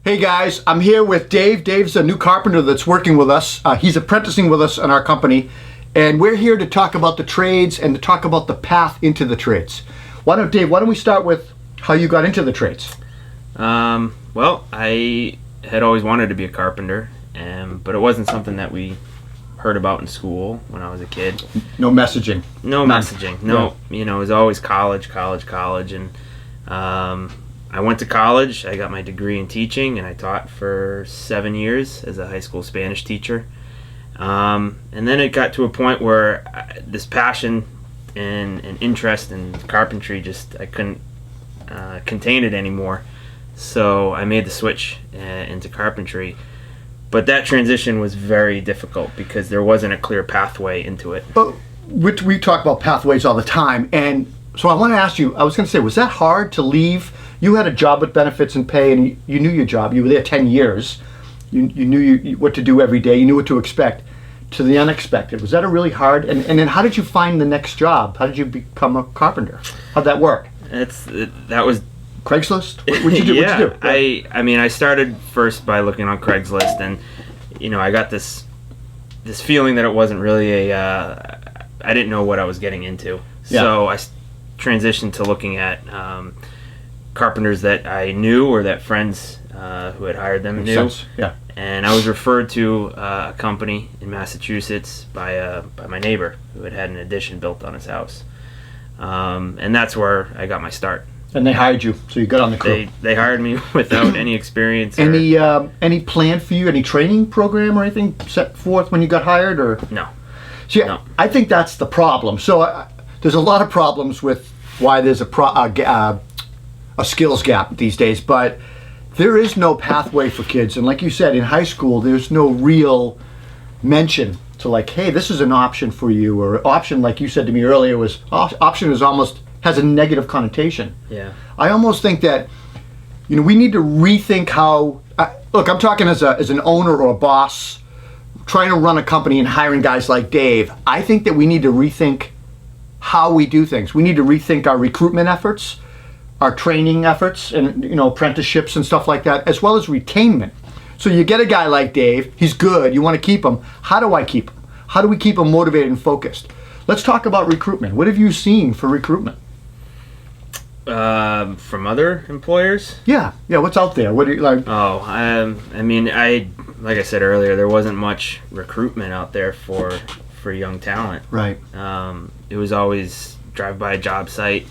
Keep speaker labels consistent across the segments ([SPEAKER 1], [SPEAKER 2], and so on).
[SPEAKER 1] Hey guys, I'm here with Dave. Dave's a new carpenter that's working with us. He's apprenticing with us in our company, and we're here to talk about the trades and to talk about the path into the trades. Dave, why don't we start with how you got into the trades?
[SPEAKER 2] Well, I had always wanted to be a carpenter, but it wasn't something that we heard about in school when I was a kid.
[SPEAKER 1] No messaging.
[SPEAKER 2] No messaging. No, yeah. It was always college, and I went to college. I got my degree in teaching, and I taught for 7 years as a high school Spanish teacher. And then it got to a point where this passion and interest in carpentry, I couldn't contain it anymore. So I made the switch into carpentry. But that transition was very difficult because there wasn't a clear pathway into it.
[SPEAKER 1] But we talk about pathways all the time, and so I want to ask you, I was going to say, was that hard to leave? You had a job with benefits and pay, and you knew your job. You were there 10 years. You knew what to do every day. You knew what to expect. To the unexpected, was that a really hard? And then how did you find the next job? How did you become a carpenter? How'd that work?
[SPEAKER 2] That was
[SPEAKER 1] Craigslist? What'd you do?
[SPEAKER 2] Yeah,
[SPEAKER 1] What'd you do?
[SPEAKER 2] I started first by looking on Craigslist, and I got this feeling that it wasn't really I didn't know what I was getting into.
[SPEAKER 1] Yeah.
[SPEAKER 2] So I transitioned to looking at carpenters that I knew or that friends who had hired them
[SPEAKER 1] Makes
[SPEAKER 2] knew.
[SPEAKER 1] sense. Yeah.
[SPEAKER 2] And I was referred to a company in Massachusetts by my neighbor who had an addition built on his house, and that's where I got my start.
[SPEAKER 1] And they hired you, so you got on the crew.
[SPEAKER 2] They hired me without any experience.
[SPEAKER 1] Any plan for you? Any training program or anything set forth when you got hired? Or
[SPEAKER 2] No.
[SPEAKER 1] See,
[SPEAKER 2] No.
[SPEAKER 1] I think that's the problem. So there's a lot of problems with why there's a skills gap these days, but there is no pathway for kids. And like you said, in high school, there's no real mention to like, hey, this is an option for you, or option, like you said to me earlier, was option is almost has a negative connotation.
[SPEAKER 2] Yeah.
[SPEAKER 1] I almost think that, we need to rethink how, look, I'm talking as an owner or a boss trying to run a company and hiring guys like Dave. I think that we need to rethink how we do things. We need to rethink our recruitment efforts, our training efforts, and apprenticeships and stuff like that, as well as retainment. So you get a guy like Dave, he's good, you want to keep him. How do I keep him? How do we keep him motivated and focused? Let's talk about recruitment. What have you seen for recruitment?
[SPEAKER 2] From other employers?
[SPEAKER 1] Yeah, what's out there? What do you like?
[SPEAKER 2] Like I said earlier, there wasn't much recruitment out there for young talent.
[SPEAKER 1] Right.
[SPEAKER 2] It was always drive by a job site,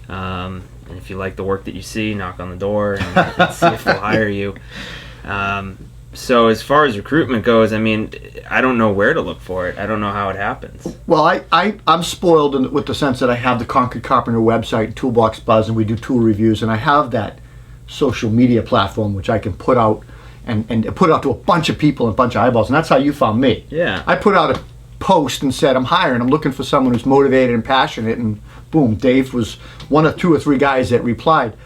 [SPEAKER 2] and if you like the work that you see, knock on the door and see if they'll hire you. So as far as recruitment goes, I don't know where to look for it. I don't know how it happens.
[SPEAKER 1] Well, I'm spoiled with the sense that I have the Concrete Carpenter website, Toolbox Buzz, and we do tool reviews, and I have that social media platform which I can put out and put out to a bunch of people and a bunch of eyeballs, and that's how you found me.
[SPEAKER 2] Yeah.
[SPEAKER 1] I put out a post and said, I'm hiring, I'm looking for someone who's motivated and passionate, and boom, Dave was one of 2 or 3 guys that replied.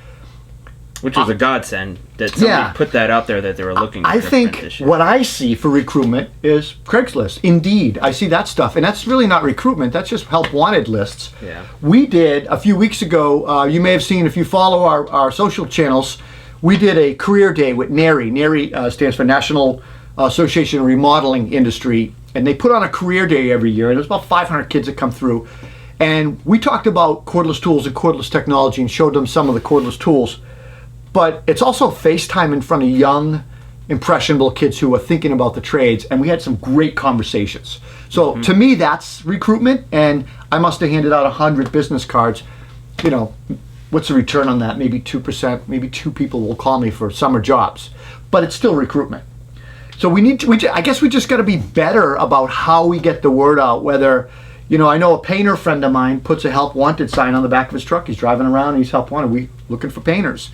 [SPEAKER 2] Which was a godsend that somebody put that out there that they were looking for.
[SPEAKER 1] I think what I see for recruitment is Craigslist. Indeed, I see that stuff. And that's really not recruitment. That's just help wanted lists.
[SPEAKER 2] Yeah.
[SPEAKER 1] We did, a few weeks ago, you may have seen, if you follow our social channels, we did a career day with NARI. NARI stands for National Association of Remodeling Industry. And they put on a career day every year. And there's about 500 kids that come through. And we talked about cordless tools and cordless technology and showed them some of the cordless tools. But it's also FaceTime in front of young, impressionable kids who are thinking about the trades, and we had some great conversations. So to me, that's recruitment, and I must have handed out 100 business cards. What's the return on that? Maybe 2%, maybe 2 people will call me for summer jobs, but it's still recruitment. So I guess we just got to be better about how we get the word out, whether, I know a painter friend of mine puts a help wanted sign on the back of his truck. He's driving around and he's help wanted. We looking for painters.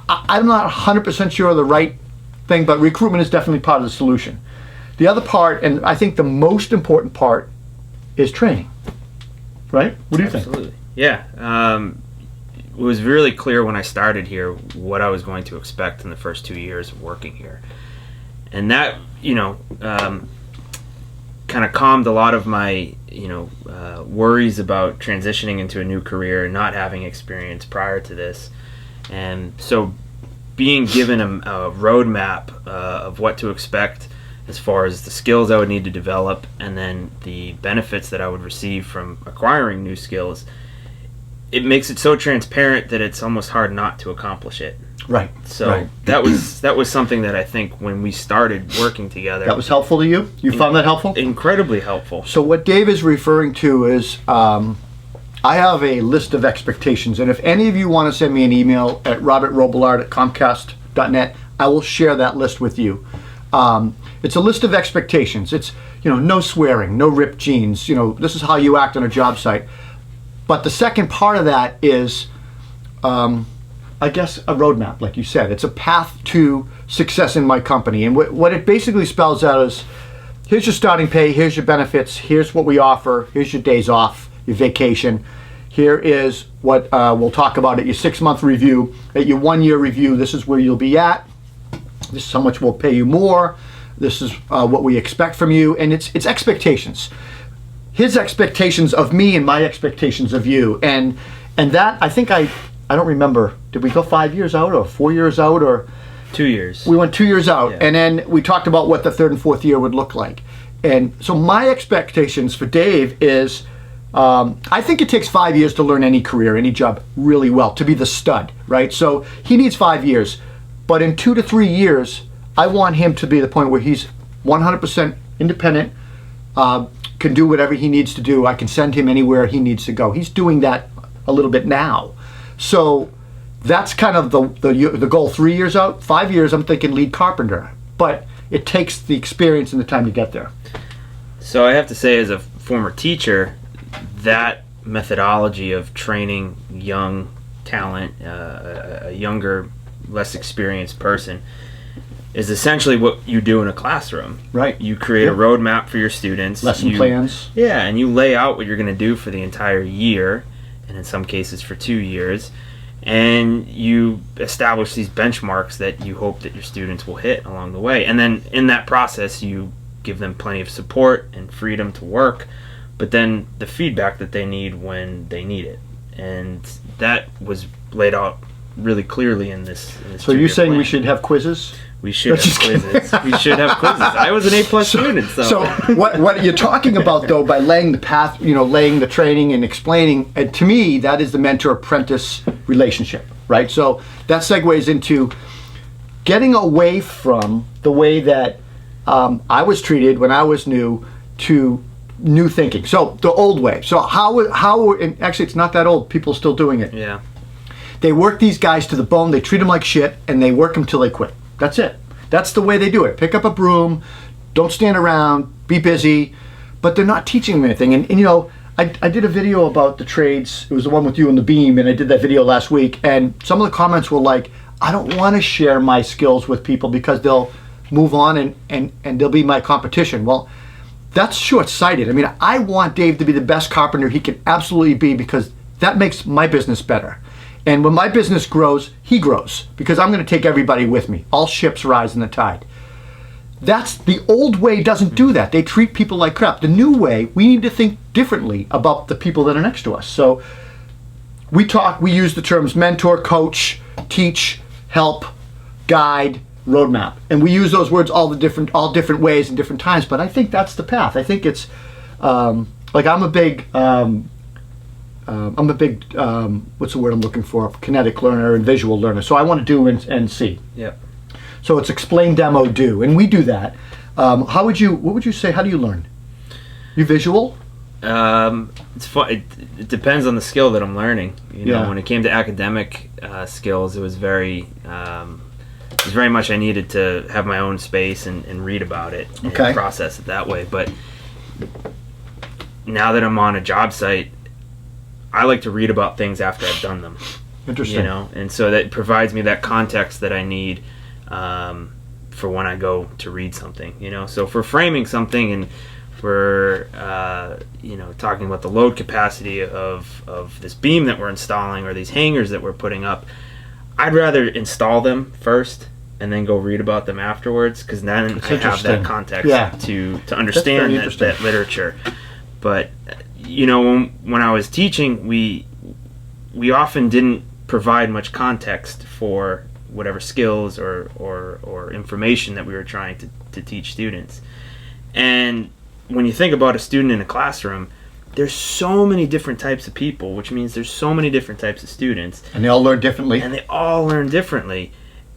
[SPEAKER 1] I'm not 100% sure of the right thing, but recruitment is definitely part of the solution. The other part, and I think the most important part, is training. Right? What do you think?
[SPEAKER 2] Absolutely. Yeah. It was really clear when I started here what I was going to expect in the first 2 years of working here. And that, kind of calmed a lot of my, worries about transitioning into a new career and not having experience prior to this. And so being given a roadmap of what to expect as far as the skills I would need to develop and then the benefits that I would receive from acquiring new skills, it makes it so transparent that it's almost hard not to accomplish it.
[SPEAKER 1] Right.
[SPEAKER 2] So
[SPEAKER 1] right.
[SPEAKER 2] that was something that I think when we started working together.
[SPEAKER 1] That was helpful to you? You found that helpful?
[SPEAKER 2] Incredibly helpful.
[SPEAKER 1] So what Dave is referring to is I have a list of expectations, and if any of you want to send me an email at robertrobillard@comcast.net, I will share that list with you. It's a list of expectations. It's, no swearing, no ripped jeans. This is how you act on a job site. But the second part of that is, I guess, a roadmap, like you said. It's a path to success in my company. And what it basically spells out is, here's your starting pay, here's your benefits, here's what we offer, here's your days off, your vacation. Here is what we'll talk about at your 6-month review. At your 1-year review, this is where you'll be at. This is how much we'll pay you more. This is what we expect from you. And it's expectations. His expectations of me and my expectations of you. And that, I think I don't remember. Did we go 5 years out or 4 years out or?
[SPEAKER 2] 2 years.
[SPEAKER 1] We went 2 years out.
[SPEAKER 2] Yeah.
[SPEAKER 1] And then we talked about what the 3rd and 4th year would look like. And so my expectations for Dave is, I think it takes 5 years to learn any career, any job really well, to be the stud, right? So he needs 5 years. But in 2 to 3 years, I want him to be the point where he's 100% independent, can do whatever he needs to do. I can send him anywhere he needs to go. He's doing that a little bit now. So that's kind of the goal. 3 years out, 5 years, I'm thinking lead carpenter. But it takes the experience and the time to get there.
[SPEAKER 2] So I have to say, as a former teacher, that methodology of training young talent, a younger, less experienced person, is essentially what you do in a classroom.
[SPEAKER 1] Right.
[SPEAKER 2] You create a roadmap for your students.
[SPEAKER 1] Lesson plans.
[SPEAKER 2] Yeah, and you lay out what you're going to do for the entire year, and in some cases for 2 years, and you establish these benchmarks that you hope that your students will hit along the way. And then in that process, you give them plenty of support and freedom to work, but then the feedback that they need when they need it. And that was laid out really clearly in this.
[SPEAKER 1] So you're saying
[SPEAKER 2] plan.
[SPEAKER 1] we should have quizzes?
[SPEAKER 2] We should have quizzes. We should have quizzes. I was an A+ student. So
[SPEAKER 1] what you're talking about, though, by laying the path, laying the training and explaining, and to me, that is the mentor-apprentice relationship, right? So that segues into getting away from the way that I was treated when I was new to new thinking. So the old way. So how and actually it's not that old. People are still doing it.
[SPEAKER 2] yeah.
[SPEAKER 1] They work these guys to the bone. They treat them like shit, and they work them till they quit. That's it. That's the way they do it. Pick up a broom, don't stand around, be busy, but they're not teaching them anything. And I did a video about the trades. It was the one with you and the beam, and I did that video last week. And some of the comments were like, I don't want to share my skills with people because they'll move on and they'll be my competition. Well, that's short-sighted. I mean, I want Dave to be the best carpenter he can absolutely be because that makes my business better. And when my business grows, he grows because I'm going to take everybody with me. All ships rise in the tide. That's the old way doesn't do that. They treat people like crap. The new way, we need to think differently about the people that are next to us. So we use the terms mentor, coach, teach, help, guide, roadmap. And we use those words all different ways and different times, but I think that's the path. I think it's like I'm a big what's the word I'm looking for? Kinetic learner and visual learner. So I want to do and see.
[SPEAKER 2] Yep.
[SPEAKER 1] So it's explain, demo, do, and we do that. What would you say? How do you learn? You visual?
[SPEAKER 2] It's fun. It depends on the skill that I'm learning. When it came to academic skills, it was very much I needed to have my own space and read about it and process it that way. But now that I'm on a job site, I like to read about things after I've done them.
[SPEAKER 1] Interesting.
[SPEAKER 2] And so that provides me that context that I need for when I go to read something. So for framing something and for talking about the load capacity of this beam that we're installing or these hangers that we're putting up, I'd rather install them first and then go read about them afterwards because then I have that context to understand that literature. But when I was teaching, we often didn't provide much context for whatever skills or information that we were trying to teach students. And when you think about a student in a classroom, there's so many different types of people, which means there's so many different types of students.
[SPEAKER 1] And they all learn differently.
[SPEAKER 2] And they all learn differently.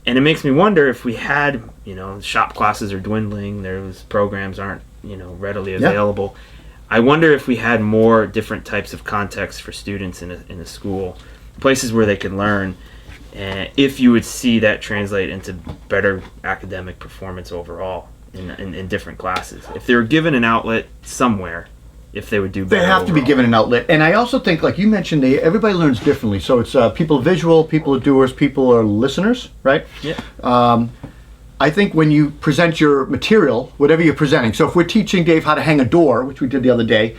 [SPEAKER 2] And it makes me wonder if we had, shop classes are dwindling, those programs aren't, readily available. Yeah. I wonder if we had more different types of contexts for students in a school, places where they can learn, and if you would see that translate into better academic performance overall in different classes. If they were given an outlet somewhere, if they would do better.
[SPEAKER 1] They have
[SPEAKER 2] overall.
[SPEAKER 1] To be given an outlet. And I also think, like you mentioned, everybody learns differently. So it's people are visual, people are doers, people are listeners, right?
[SPEAKER 2] Yeah.
[SPEAKER 1] I think when you present your material, whatever you're presenting, so if we're teaching Dave how to hang a door, which we did the other day,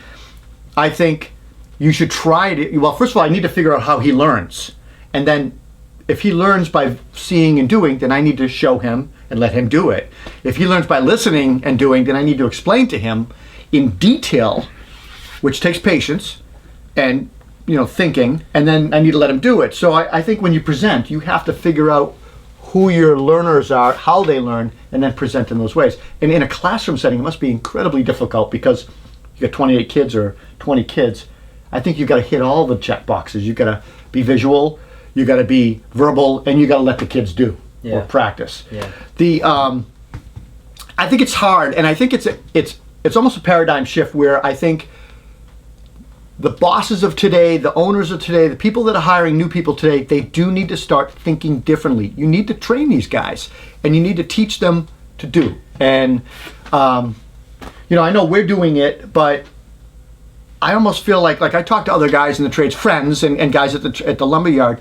[SPEAKER 1] I think you should try it. Well, first of all, I need to figure out how he learns. And then if he learns by seeing and doing, then I need to show him and let him do it. If he learns by listening and doing, then I need to explain to him in detail, which takes patience and thinking, and then I need to let him do it. So I think when you present, you have to figure out who your learners are, how they learn, and then present in those ways. And in a classroom setting, it must be incredibly difficult because you got 28 kids or 20 kids. I think you've got to hit all the check boxes. You've got to be visual, you got to be verbal, and you got to let the kids do or practice.
[SPEAKER 2] Yeah.
[SPEAKER 1] I think it's hard, and I think it's almost a paradigm shift where I think the bosses of today, the owners of today, the people that are hiring new people today, they do need to start thinking differently. You need to train these guys, and you need to teach them to do. And, I know we're doing it, but I almost feel like I talk to other guys in the trades, friends and guys at the lumberyard,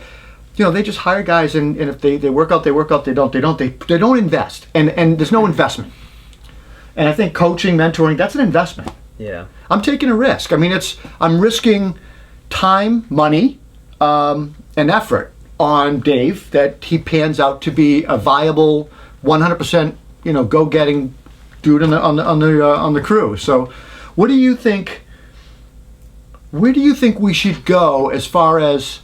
[SPEAKER 1] they just hire guys, and if they work out, they work out, they don't invest. And there's no investment. And I think coaching, mentoring, that's an investment.
[SPEAKER 2] Yeah.
[SPEAKER 1] I'm taking a risk. I mean, I'm risking time, money, and effort on Dave that he pans out to be a viable, 100%, go-getting dude on the crew. So, what do you think? Where do you think we should go as far as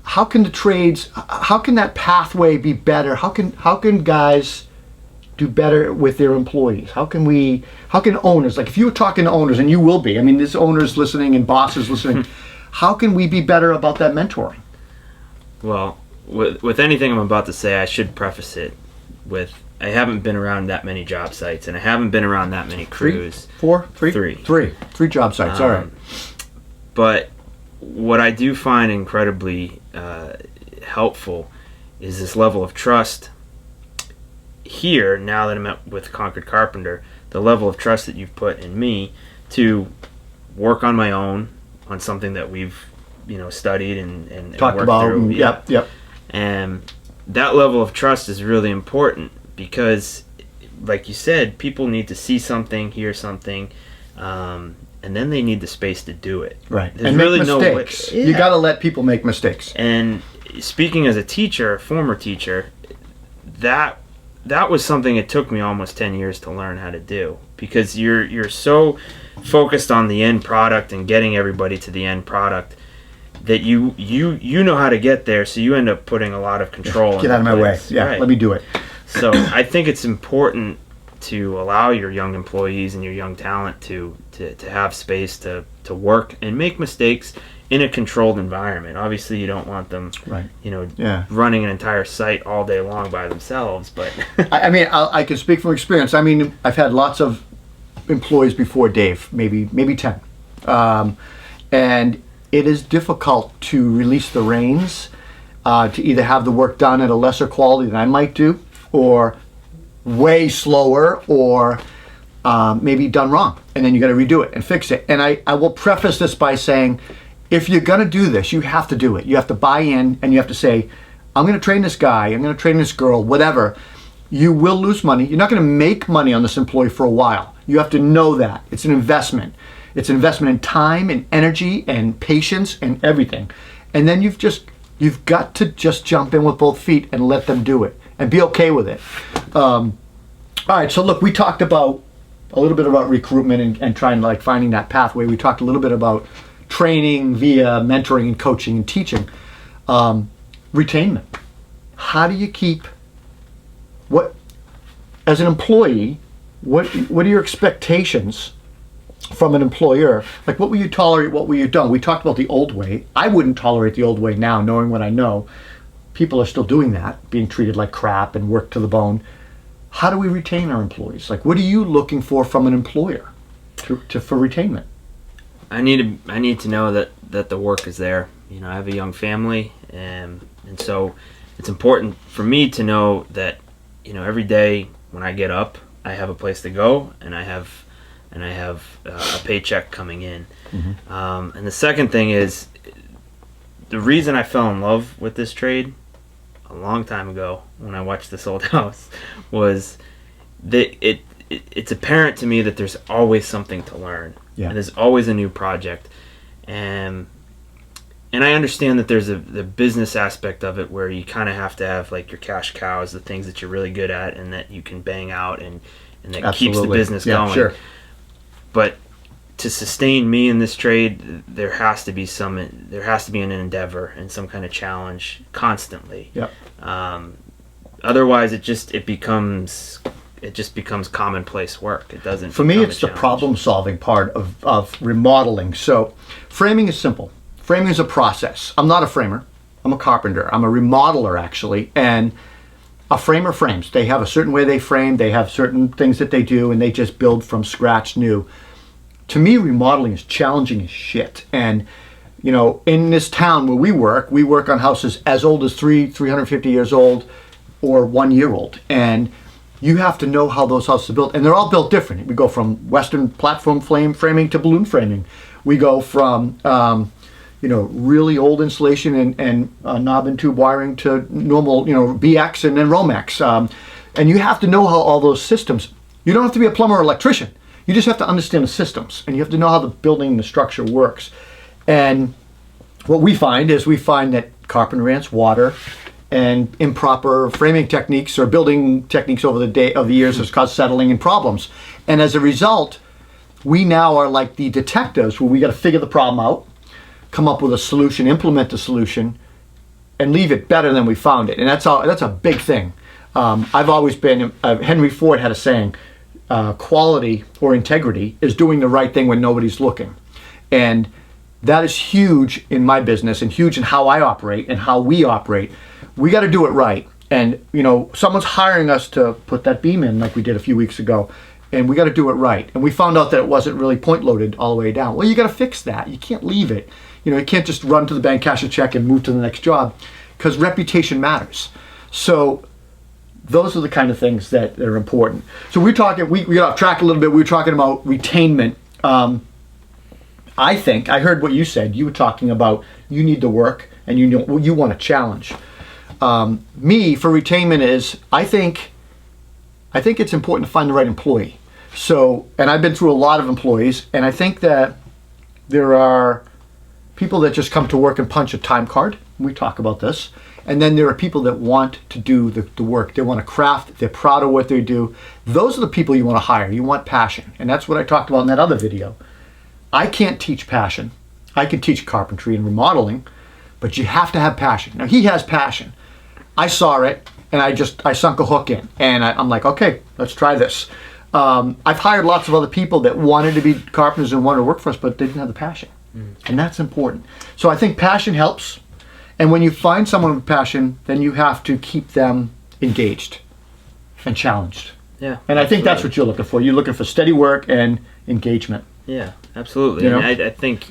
[SPEAKER 1] how can the trades? How can that pathway be better? How can guys do better with their employees? How can owners, like if you were talking to owners, and you will be, I mean, there's owners listening and bosses listening, how can we be better about that mentoring?
[SPEAKER 2] Well, with anything I'm about to say, I should preface it with I haven't been around that many job sites, and I haven't been around that many crews. Three
[SPEAKER 1] job sites, all right.
[SPEAKER 2] But what I do find incredibly helpful is this level of trust here, now that I'm with Concord Carpenter, the level of trust that you've put in me to work on my own on something that we've studied and
[SPEAKER 1] talked
[SPEAKER 2] worked
[SPEAKER 1] about.
[SPEAKER 2] through.
[SPEAKER 1] Yep.
[SPEAKER 2] And that level of trust is really important because, like you said, people need to see something, hear something, and then they need the space to do it.
[SPEAKER 1] Right.
[SPEAKER 2] There's
[SPEAKER 1] and
[SPEAKER 2] really
[SPEAKER 1] make mistakes.
[SPEAKER 2] No way.
[SPEAKER 1] You got to let people make mistakes.
[SPEAKER 2] And speaking as a teacher, former teacher, that was something it took me almost 10 years to learn how to do, because you're so focused on the end product and getting everybody to the end product that you know how to get there, so you end up putting a lot of control.
[SPEAKER 1] Get out of my way. Yeah, right. Let me do it.
[SPEAKER 2] So I think it's important to allow your young employees and your young talent to have space to work and make mistakes in a controlled environment. Obviously, you don't want them, running an entire site all day long by themselves. But
[SPEAKER 1] I mean, I can speak from experience. I mean, I've had lots of employees before Dave, maybe 10, and it is difficult to release the reins, to either have the work done at a lesser quality than I might do, or way slower, or maybe done wrong, and then you got to redo it and fix it. And I will preface this by saying, if you're going to do this, you have to do it. You have to buy in, and you have to say, I'm going to train this guy, I'm going to train this girl, whatever. You will lose money. You're not going to make money on this employee for a while. You have to know that. It's an investment. It's an investment in time and energy and patience and everything. And then you've got to just jump in with both feet and let them do it and be okay with it. All right, so look, we talked about a little bit about recruitment and trying finding that pathway. We talked a little bit about training via mentoring and coaching and teaching. Retainment. how do you keep what, as an employee, what are your expectations from an employer? Like, what will you tolerate, what will you don't? We talked about the old way. I wouldn't tolerate the old way now, knowing what I know. People are still doing that, being treated like crap and worked to the bone. How do we retain our employees? Like, what are you looking for from an employer for retainment?
[SPEAKER 2] I need to know that the work is there. You know, I have a young family, and so it's important for me to know that, you know, every day when I get up, I have a place to go, and I have a paycheck coming in. Mm-hmm. And the second thing is, the reason I fell in love with this trade a long time ago when I watched This Old House was that it's apparent to me that there's always something to learn. Yeah. And there's always a new project. And I understand that there's the business aspect of it where you kind of have to have like your cash cows, the things that you're really good at and that you can bang out and that
[SPEAKER 1] Absolutely.
[SPEAKER 2] Keeps the business going.
[SPEAKER 1] Sure.
[SPEAKER 2] But to sustain me in this trade, there has to be an endeavor and some kind of challenge constantly.
[SPEAKER 1] Yep.
[SPEAKER 2] Otherwise, it just becomes commonplace work. It doesn't.
[SPEAKER 1] For me, it's the problem-solving part of remodeling. So, framing is simple. Framing is a process. I'm not a framer. I'm a carpenter. I'm a remodeler, actually. And a framer frames. They have a certain way they frame. They have certain things that they do, and they just build from scratch new. To me, remodeling is challenging as shit. And, you know, in this town where we work on houses as old as 350 years old or 1 year old. And you have to know how those houses are built. And they're all built different. We go from Western platform framing to balloon framing. We go from, really old insulation and knob and tube wiring to normal, BX and then Romex. And you have to know how all those systems, you don't have to be a plumber or electrician. You just have to understand the systems, and you have to know how the building and the structure works. And what we find that carpenter ants, water, and improper framing techniques or building techniques over the years has caused settling and problems. And as a result, we now are like the detectives where we got to figure the problem out, come up with a solution, implement the solution, and leave it better than we found it. And that's a big thing. I've always been, Henry Ford had a saying, quality or integrity is doing the right thing when nobody's looking. And that is huge in my business and huge in how I operate and how we operate. We got to do it right. And, someone's hiring us to put that beam in like we did a few weeks ago, and we got to do it right. And we found out that it wasn't really point loaded all the way down. Well, you got to fix that. You can't leave it. You can't just run to the bank, cash a check, and move to the next job, because reputation matters. So those are the kind of things that are important. So we got off track a little bit. We were talking about retainment. I think I heard what you said. You were talking about you need to work and you want a challenge. Me, for retainment is I think it's important to find the right employee. So, and I've been through a lot of employees, and I think that there are people that just come to work and punch a time card. We talk about this. And then there are people that want to do the work. They want to craft. They're proud of what they do. Those are the people you want to hire. You want passion. And that's what I talked about in that other video. I can't teach passion. I can teach carpentry and remodeling, but you have to have passion. Now, he has passion. I saw it, and I sunk a hook in. And I'm like, okay, let's try this. I've hired lots of other people that wanted to be carpenters and wanted to work for us, but they didn't have the passion. And that's important. So I think passion helps. And when you find someone with passion, then you have to keep them engaged and challenged.
[SPEAKER 2] Yeah.
[SPEAKER 1] And I think that's what you're looking for. You're looking for steady work and engagement.
[SPEAKER 2] Yeah, absolutely. And I think,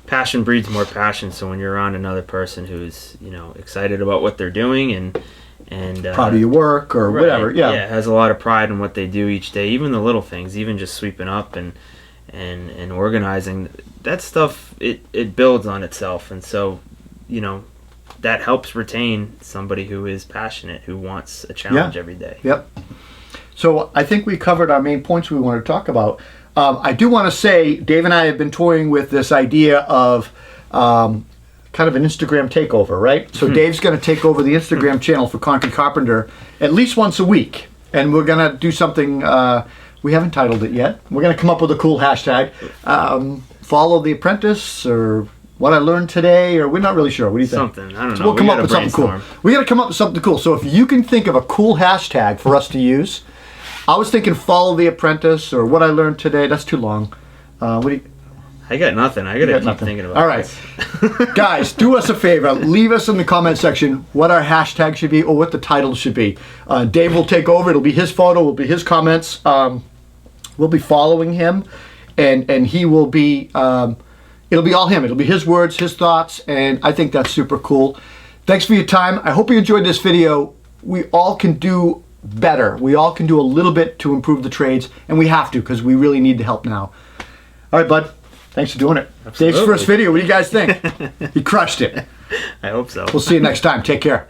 [SPEAKER 2] passion breeds more passion. So when you're around another person who's, excited about what they're doing and
[SPEAKER 1] proud of your work or whatever. Yeah,
[SPEAKER 2] has a lot of pride in what they do each day, even the little things, even just sweeping up and organizing, that stuff, it builds on itself. And so, that helps retain somebody who is passionate, who wants a challenge every day.
[SPEAKER 1] Yep. So I think we covered our main points we wanted to talk about. I do want to say, Dave and I have been toying with this idea of kind of an Instagram takeover, right? So Dave's going to take over the Instagram channel for Concrete Carpenter at least once a week. And we're going to do something, we haven't titled it yet. We're going to come up with a cool hashtag. Follow the Apprentice or what I learned today, or we're not really sure. What do you think?
[SPEAKER 2] Something. I don't know.
[SPEAKER 1] We'll come
[SPEAKER 2] We
[SPEAKER 1] up
[SPEAKER 2] gotta
[SPEAKER 1] with something cool.
[SPEAKER 2] brainstorm.
[SPEAKER 1] We got to come up with something cool. So if you can think of a cool hashtag for us to use, I was thinking follow the apprentice or what I learned today. That's too long. What do you?
[SPEAKER 2] I got nothing. I gotta
[SPEAKER 1] got
[SPEAKER 2] keep
[SPEAKER 1] nothing.
[SPEAKER 2] thinking about
[SPEAKER 1] All right.
[SPEAKER 2] this.
[SPEAKER 1] Guys, do us a favor. Leave us in the comment section what our hashtag should be or what the title should be. Dave will take over. It'll be his photo. It'll be his comments. We'll be following him, and he will be. It'll be all him. It'll be his words, his thoughts, and I think that's super cool. Thanks for your time. I hope you enjoyed this video. We all can do better. We all can do a little bit to improve the trades, and we have to because we really need the help now. All right, bud. Thanks for doing it.
[SPEAKER 2] Absolutely.
[SPEAKER 1] Dave's first video. What do you guys think? He crushed it.
[SPEAKER 2] I hope so.
[SPEAKER 1] We'll see you next time. Take care.